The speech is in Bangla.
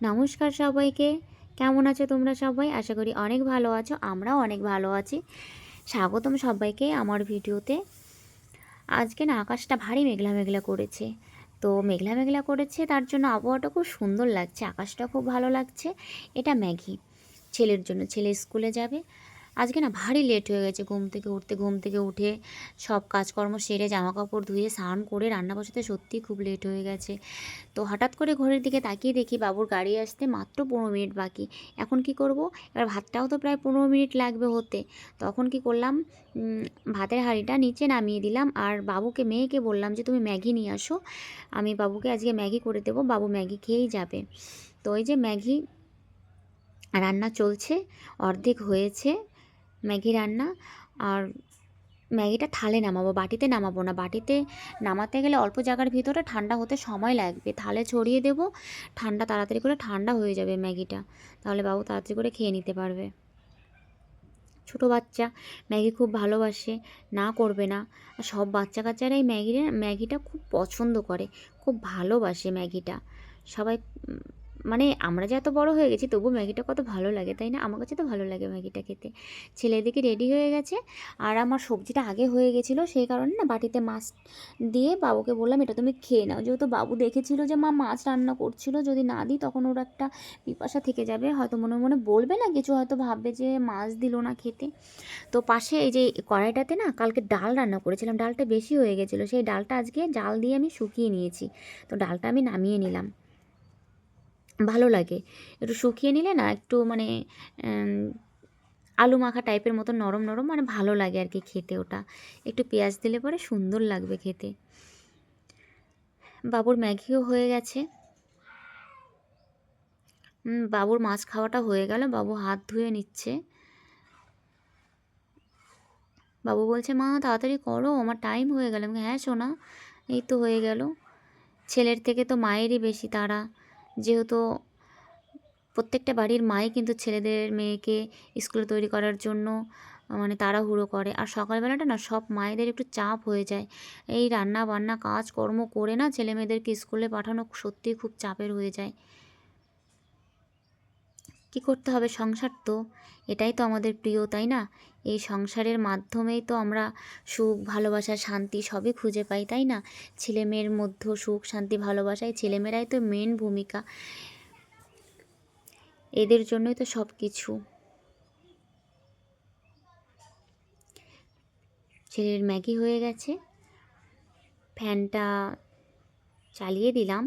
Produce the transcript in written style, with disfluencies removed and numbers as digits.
নমস্কার সবাইকে। কেমন আছো তোমরা সবাই? আশা করি অনেক ভালো আছো। আমরাও অনেক ভালো আছি। স্বাগতম সবাইকে আমার ভিডিওতে। আজকে না আকাশটা ভারী মেঘলা মেঘলা করেছে। তো মেঘলা মেঘলা করেছে, তার জন্য আবহাওয়াটা খুব সুন্দর লাগছে, আকাশটা খুব ভালো লাগছে। এটা ম্যাগি ছেলের জন্য, ছেলে স্কুলে যাবে। আজকে না ভারী লেট হয়ে গেছে ঘুম থেকে উঠে সব কাজকর্ম সেরে জামাকাপড় ধুয়ে স্নান করে রান্না বসাতে সত্যিই খুব লেট হয়ে গেছে। তো হঠাৎ করে ঘড়ির দিকে তাকিয়ে দেখি বাবুর গাড়ি আসতে মাত্র 15 মিনিট বাকি। এখন কি করব? এবার ভাতটাও তো প্রায় 15 মিনিট লাগবে হতে। তখন কি করলাম, ভাতের হাঁড়িটা নিচে নামিয়ে দিলাম আর মেয়েকে বললাম যে তুমি ম্যাগি নিয়ে আসো, আমি বাবুকে আজকে ম্যাগি করে দেবো, বাবু ম্যাগি খেয়েই যাবে। তো ওই যে ম্যাগি রান্না চলছে, অর্ধেক হয়েছে ম্যাগি রান্না। আর ম্যাগিটা থালে নামাবো, বাটিতে নামাবো না। বাটিতে নামাতে গেলে অল্প জায়গার ভিতরে ঠান্ডা হতে সময় লাগবে। থালে ছড়িয়ে দেবো, ঠান্ডা তাড়াতাড়ি করে ঠান্ডা হয়ে যাবে ম্যাগিটা, তাহলে বাবু তাড়াতাড়ি করে খেয়ে নিতে পারবে। ছোটো বাচ্চা ম্যাগি খুব ভালোবাসে, না করবে না। আর সব বাচ্চা কাচ্চারাই ম্যাগিটা খুব পছন্দ করে, খুব ভালোবাসে ম্যাগিটা সবাই। মানে আমরা যে এত বড় হয়ে গেছি তবু ম্যাগিটা কত ভালো লাগে, তাই না? আমার কাছে তো ভালো লাগে ম্যাগিটা খেতে। ছেলে এদিকে রেডি হয়ে গেছে আর আমার সবজিটা আগে হয়ে গেছিলো, সেই কারণে না বাটিতে মাছ দিয়ে বাবুকে বললাম এটা তুমি খেয়ে নাও। যেহেতু বাবু দেখেছিল যে মা মাছ রান্না করছিল, যদি না দিই তখন ওর একটা পিপাসা থেকে যাবে, হয়তো মনে মনে বলবে না কিছু, হয়তো ভাববে যে মাছ দিল না খেতে। তো পাশে এই যে কড়াইটাতে না কালকে ডাল রান্না করেছিলাম, ডালটা বেশি হয়ে গেছিলো, সেই ডালটা আজকে জাল দিয়ে আমি শুকিয়ে নিয়েছি। তো ডালটা আমি নামিয়ে নিলাম। ভালো লাগে একটু শুকিয়ে নিলে না, একটু মানে আলু মাখা টাইপের মতো নরম নরম, মানে ভালো লাগে আর কি খেতে। ওটা একটু পেঁয়াজ দিলে পরে সুন্দর লাগবে খেতে। বাবুর ম্যাগিও হয়ে গেছে। বাবুর মাছ খাওয়াটা হয়ে গেল, বাবু হাত ধুয়ে নিচ্ছে। বাবু বলছে মা তাড়াতাড়ি করো, আমার টাইম হয়ে গেল। হ্যাঁ সোনা, এই তো হয়ে গেল। ছেলের থেকে তো মায়েরই বেশি তাড়া, যেহেতু প্রত্যেকটা বাড়ির মাই কিন্তু ছেলেদের মেয়েকে স্কুলে তৈরি করার জন্য মানে তাড়াহুড়ো করে। আর সকালবেলাটা না সব মায়েদের একটু চাপ হয়ে যায়, এই রান্না বান্না কাজকর্ম করে না ছেলে মেয়েদেরকে স্কুলে পাঠানো সত্যিই খুব চাপের হয়ে যায়। কি করতে হবে, সংসার তো, এটাই তো আমাদের প্রিয়, তাই না? এই সংসারের মাধ্যমেই তো আমরা সুখ ভালোবাসা শান্তি সবই খুঁজে পাই, তাই না? ছেলে মেয়ের মধ্যে সুখ শান্তি ভালোবাসায় ছেলেমেয়েরাই তো মেন ভূমিকা, এদের জন্যই তো সব কিছু। ছেলের ম্যাগি হয়ে গেছে, ফ্যানটা চালিয়ে দিলাম।